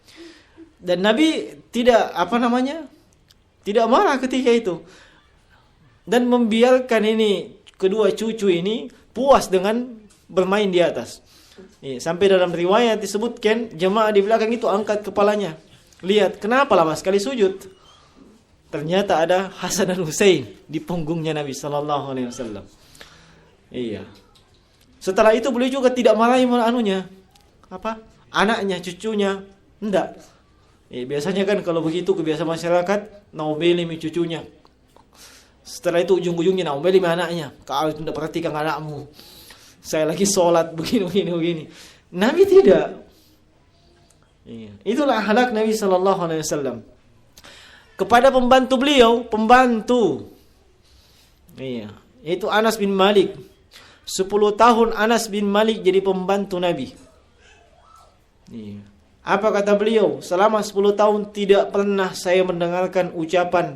Speaker 1: Dan Nabi tidak tidak marah ketika itu, dan membiarkan ini kedua cucu ini puas dengan bermain di atas. Sampai dalam riwayat disebutkan jemaah di belakang itu angkat kepalanya, lihat kenapa lama sekali sujud. Ternyata ada Hasan dan Husain di punggungnya Nabi sallallahu alaihi wasallam. Iya. Setelah itu beliau juga tidak marahi anaknya, cucunya, enggak. Biasanya kan kalau begitu kebiasaan masyarakat, naubeli cucunya. Setelah itu ujung-ujungnya naubeli anaknya. Kau tidak perhatikan anakmu. Saya lagi sholat begini. Nabi tidak. Iya. Itulah akhlak Nabi sallallahu alaihi wasallam. Kepada pembantu beliau, iya, itu Anas bin Malik. 10 tahun Anas bin Malik jadi pembantu Nabi. Iya. Apa kata beliau? Selama 10 tahun tidak pernah saya mendengarkan ucapan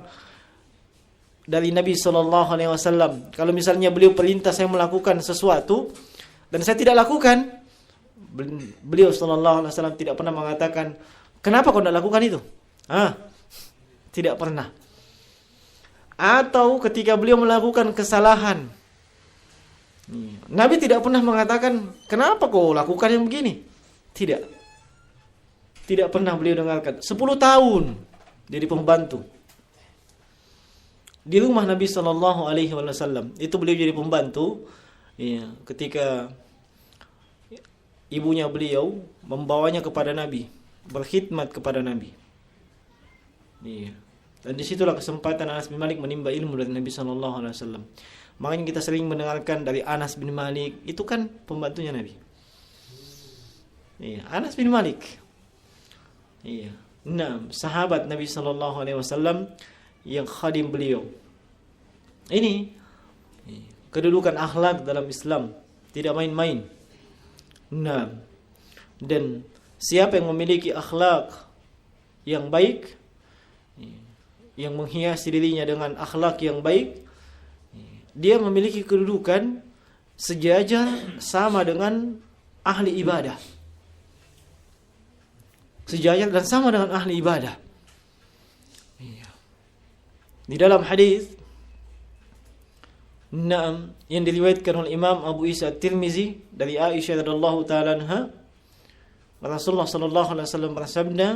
Speaker 1: dari Nabi sallallahu alaihi wasallam. Kalau misalnya beliau perintah saya melakukan sesuatu dan saya tidak lakukan, beliau sallallahu alaihi wasallam tidak pernah mengatakan, "Kenapa kau tidak lakukan itu?" Tidak pernah. Atau ketika beliau melakukan kesalahan, Nabi tidak pernah mengatakan, "Kenapa kau lakukan yang begini?" Tidak. Tidak pernah beliau dengarkan. 10 tahun jadi pembantu di rumah Nabi sallallahu alaihi wasallam. Itu beliau jadi pembantu. Iya, ketika ibunya beliau membawanya kepada Nabi, berkhidmat kepada Nabi. Iya. Dan disitulah kesempatan Anas bin Malik menimba ilmu dari Nabi sallallahu alaihi wasallam. Makanya kita sering mendengarkan dari Anas bin Malik, itu kan pembantunya Nabi. Iya, Anas bin Malik. Iya. Nah, sahabat Nabi sallallahu alaihi wasallam yang khadim beliau. Ini kedudukan akhlak dalam Islam, tidak main-main. Nah, dan siapa yang memiliki akhlak yang baik, yang menghiasi dirinya dengan akhlak yang baik, dia memiliki kedudukan sejajar sama dengan ahli ibadah. Sejajar dan sama dengan ahli ibadah. Di dalam hadis yang diriwayatkan oleh Imam Abu Isa At-Tirmizi dari Aisyah radhiyallahu taala anha, Rasulullah sallallahu alaihi wasallam bersabda,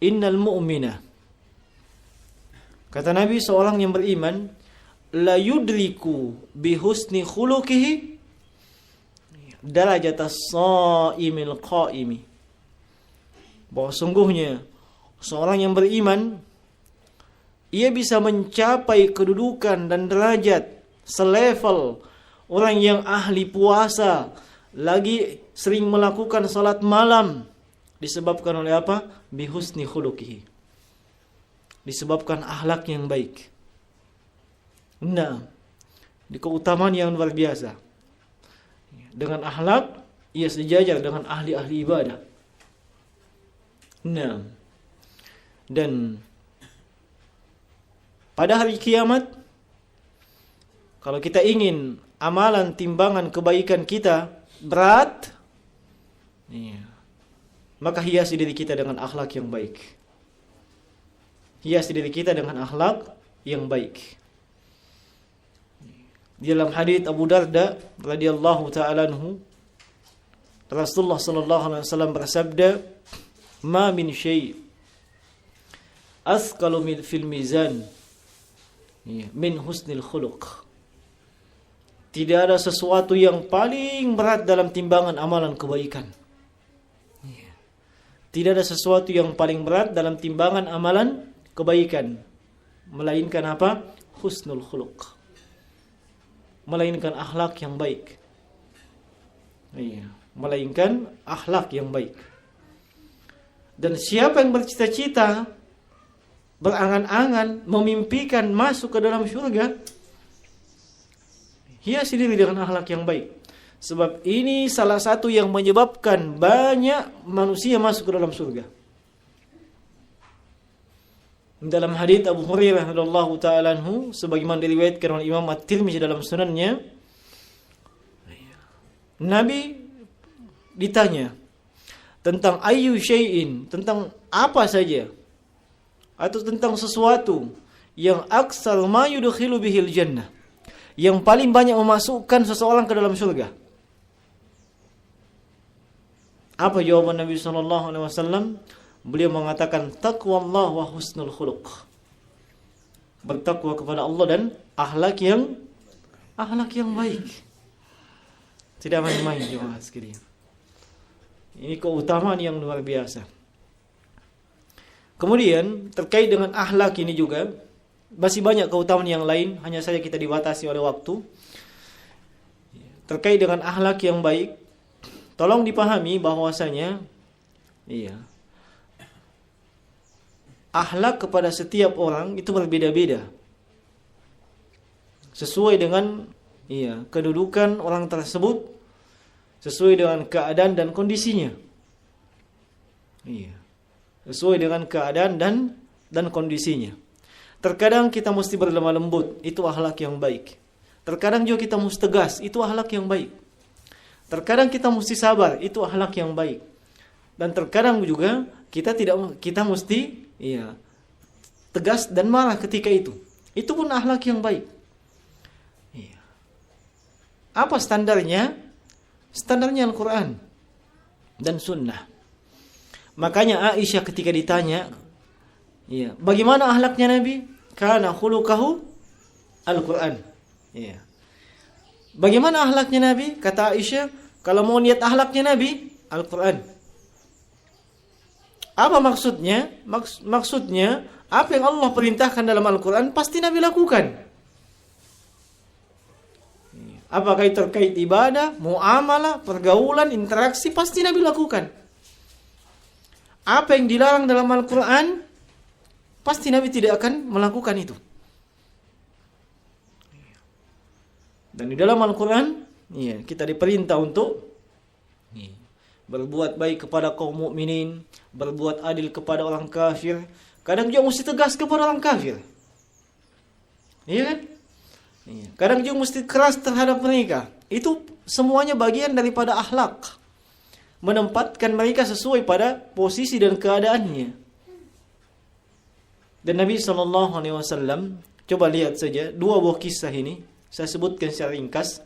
Speaker 1: "Innal mu'mina," kata Nabi, seorang yang beriman, "la yudriku bi husni khuluqihi darajatas shaimil qaimi." Bahwa sungguhnya seorang yang beriman, ia bisa mencapai kedudukan dan derajat selevel orang yang ahli puasa, lagi sering melakukan salat malam, disebabkan oleh apa? Bi husni khuluqihi, disebabkan akhlak yang baik. Nah, di keutamaan yang luar biasa. Dengan akhlak ia sejajar dengan ahli-ahli ibadah. Nah, dan pada hari kiamat, kalau kita ingin amalan timbangan kebaikan kita berat, maka hiasi diri kita dengan akhlak yang baik. Hiasi diri kita dengan akhlak yang baik. Di dalam hadits Abu Darda radhiyallahu ta'ala anhu, Rasulullah sallallahu alaihi wasallam bersabda, "Ma min syai' asqalu fil mizan min husnil khuluq." Tidak ada sesuatu yang paling berat dalam timbangan amalan kebaikan. Tidak ada sesuatu yang paling berat dalam timbangan amalan kebaikan, melainkan apa? Husnul khuluq. Melainkan akhlak yang baik. Melainkan akhlak yang baik. Dan siapa yang bercita-cita, berangan-angan, memimpikan masuk ke dalam surga, hiasi diri dengan akhlak yang baik. Sebab ini salah satu yang menyebabkan banyak manusia masuk ke dalam surga. Dalam hadits Abu Hurairah radhiyallahu taala anhu, sebagaimana diriwayatkan oleh Imam At-Tirmidzi dalam sunannya, Nabi ditanya tentang ayyu syai'in, tentang apa saja atau tentang sesuatu yang aksar ma yudkhilu bihil jannah, yang paling banyak memasukkan seseorang ke dalam surga. Apa jawaban Nabi sallallahu alaihi wasallam? Beliau mengatakan taqwallah wa husnul khuluq. Bertakwa kepada Allah dan akhlak yang baik. Tidak main-main jemaah sekalian. Ini keutamaan yang luar biasa. Kemudian terkait dengan akhlak ini juga masih banyak keutamaan yang lain, hanya saja kita dibatasi oleh waktu. Terkait dengan akhlak yang baik, tolong dipahami bahwasanya akhlak kepada setiap orang itu berbeda-beda. Sesuai dengan kedudukan orang tersebut, sesuai dengan keadaan dan kondisinya. Sesuai dengan keadaan dan kondisinya. Terkadang kita mesti berlemah lembut, itu akhlak yang baik. Terkadang juga kita mesti tegas, itu akhlak yang baik. Terkadang kita mesti sabar, itu akhlak yang baik. Dan terkadang juga kita mesti tegas dan marah ketika itu. Itu pun akhlak yang baik. Apa standarnya? Standarnya Al-Quran dan Sunnah. Makanya Aisyah ketika ditanya, bagaimana akhlaknya Nabi? Kana khuluquhu Al-Quran. Bagaimana akhlaknya Nabi? Kata Aisyah, kalau mau lihat akhlaknya Nabi, Al-Quran. Apa maksudnya? Maksudnya, apa yang Allah perintahkan dalam Al-Quran pasti Nabi lakukan. Apakah itu terkait ibadah, muamalah, pergaulan, interaksi, pasti Nabi lakukan. Apa yang dilarang dalam Al-Quran, pasti Nabi tidak akan melakukan itu. Dan di dalam Al-Quran, kita diperintah untuk berbuat baik kepada kaum mukminin, berbuat adil kepada orang kafir. Kadang juga mesti tegas kepada orang kafir. Iya kan? Kadang juga mesti keras terhadap mereka. Itu semuanya bagian daripada akhlak. Menempatkan mereka sesuai pada posisi dan keadaannya. Dan Nabi SAW, coba lihat saja dua buah kisah ini. Saya sebutkan secara ringkas.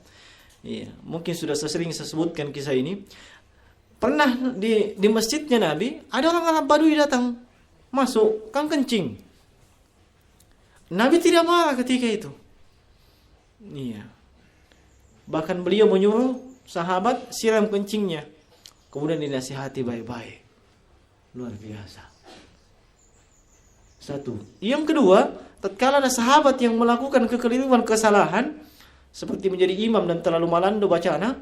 Speaker 1: Mungkin sudah sering saya sebutkan kisah ini. Pernah di masjidnya Nabi, ada orang Arab Badui datang, masuk, kencing. Nabi tidak marah ketika itu. Bahkan beliau menyuruh sahabat siram kencingnya. Kemudian dinasihati baik-baik. Luar biasa. Satu. Yang kedua, tatkala ada sahabat yang melakukan kekeliruan, kesalahan, seperti menjadi imam dan terlalu malando bacanya,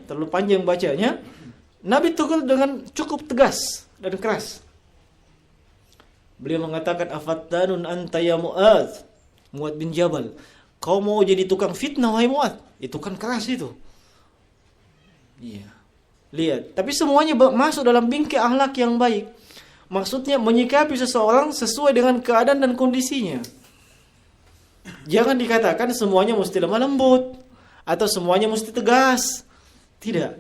Speaker 1: terlalu panjang bacanya, Nabi tegur dengan cukup tegas dan keras. Beliau mengatakan, afattanun anta ya Mu'adz, Mu'adz bin Jabal, kau mau jadi tukang fitnah wahai Mu'adz? Itu kan keras itu. Lihat, tapi semuanya masuk dalam bingkai akhlak yang baik. Maksudnya menyikapi seseorang sesuai dengan keadaan dan kondisinya. Jangan dikatakan semuanya mesti lemah lembut atau semuanya mesti tegas. Tidak.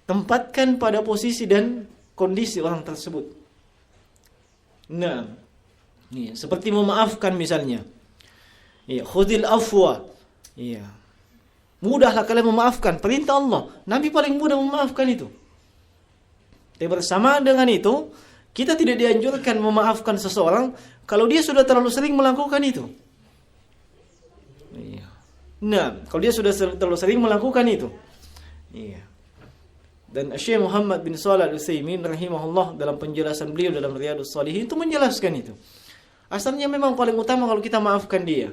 Speaker 1: Tempatkan pada posisi dan kondisi orang tersebut. Nah, seperti memaafkan misalnya. Khudil afwa. Mudahlah kalian memaafkan, perintah Allah. Nabi paling mudah memaafkan itu. Tapi bersama dengan itu, kita tidak dianjurkan memaafkan seseorang kalau dia sudah terlalu sering melakukan itu. Nah, kalau dia sudah terlalu sering melakukan itu. Iya. Dan Syekh Muhammad bin Shalih Al-Utsaimin rahimahullah dalam penjelasan beliau dalam Riyadhus Shalihin itu menjelaskan itu. Asalnya memang paling utama kalau kita maafkan dia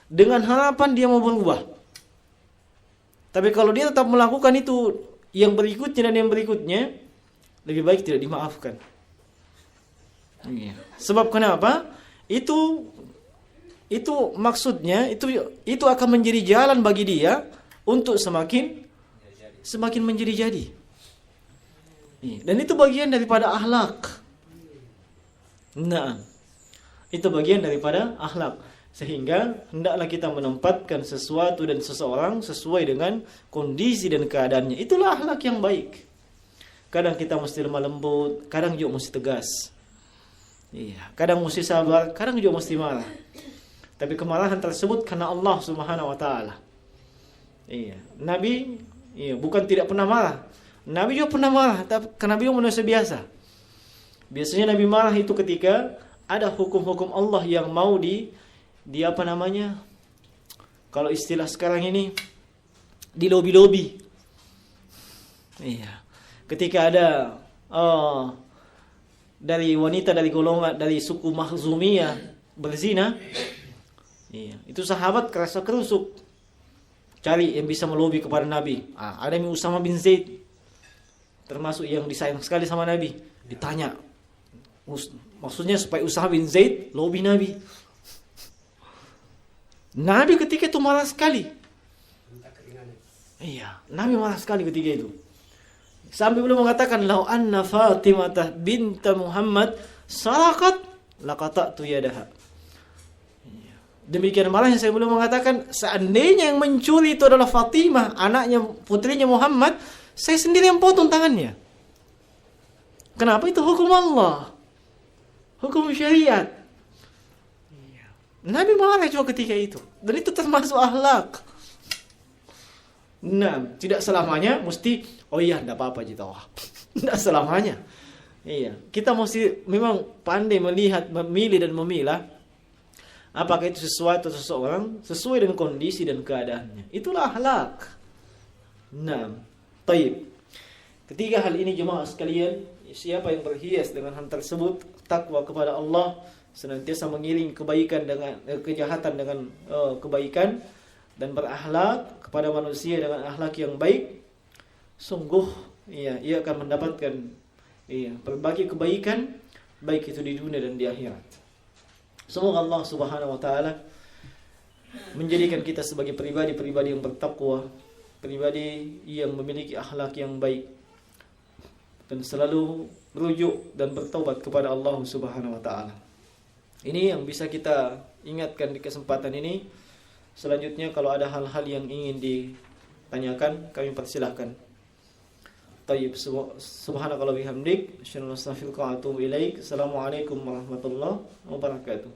Speaker 1: dengan harapan dia mau berubah. Tapi kalau dia tetap melakukan itu yang berikutnya dan yang berikutnya, lebih baik tidak dimaafkan. Iya. Sebab kenapa? Itu maksudnya itu akan menjadi jalan bagi dia untuk semakin menjadi-jadi. Dan itu bagian daripada akhlak. Nah, itu bagian daripada akhlak. Sehingga hendaklah kita menempatkan sesuatu dan seseorang sesuai dengan kondisi dan keadaannya. Itulah akhlak yang baik. Kadang kita mesti lemah lembut, kadang juga mesti tegas. Iya, kadang mesti sabar, kadang juga mesti marah. Tapi kemarahan tersebut karena Allah Subhanahu wa taala. Iya, Nabi bukan tidak pernah marah. Nabi juga pernah marah, tapi karena Nabi manusia biasa. Biasanya Nabi marah itu ketika ada hukum-hukum Allah yang mau di apa namanya? Kalau istilah sekarang ini di lobi-lobi. Iya. Ketika ada dari wanita dari golongan dari suku Makhzumiyah berzina, iya, itu sahabat kerasa kerusuk cari yang bisa melobi kepada Nabi. Ada Usama bin Zaid termasuk yang disayang sekali sama Nabi. Ditanya, maksudnya supaya Usama bin Zaid lobi Nabi. Nabi ketika itu marah sekali. Iya, Nabi marah sekali ketika itu. Sampai beliau mengatakan, "Lau anna Fatimah binta Muhammad sarakat laqata'tu yadaha." Demikian marahnya saya belum mengatakan, seandainya yang mencuri itu adalah Fatimah, anaknya, putrinya Muhammad, saya sendiri yang potong tangannya. Kenapa? Itu hukum Allah, hukum syariat. Nabi marah juga ketika itu, dan itu termasuk akhlak. Nah, tidak selamanya mesti tidak apa-apa gitu. Tidak selamanya. Iya, kita mesti memang pandai melihat, memilih dan memilah apakah itu sesuatu seseorang sesuai dengan kondisi dan keadaannya. Itulah akhlak. Nah, taib. Ketiga hal ini jemaah sekalian, siapa yang berhias dengan hal tersebut, takwa kepada Allah, senantiasa mengiring kebaikan dengan kejahatan dengan kebaikan, dan berakhlak kepada manusia dengan akhlak yang baik, sungguh ia akan mendapatkan berbagai kebaikan, baik itu di dunia dan di akhirat. Semoga Allah Subhanahu wa taala menjadikan kita sebagai pribadi-pribadi yang bertakwa, pribadi yang memiliki akhlak yang baik, dan selalu merujuk dan bertaubat kepada Allah Subhanahu wa taala. Ini yang bisa kita ingatkan di kesempatan ini. Selanjutnya kalau ada hal-hal yang ingin ditanyakan, kami persilahkan. Tayyib, subhanakallah bihamdik, asyhadu an la ilaha illa anta, astaghfiruka wa atubu ilaik. Assalamualaikum warahmatullahi wabarakatuh.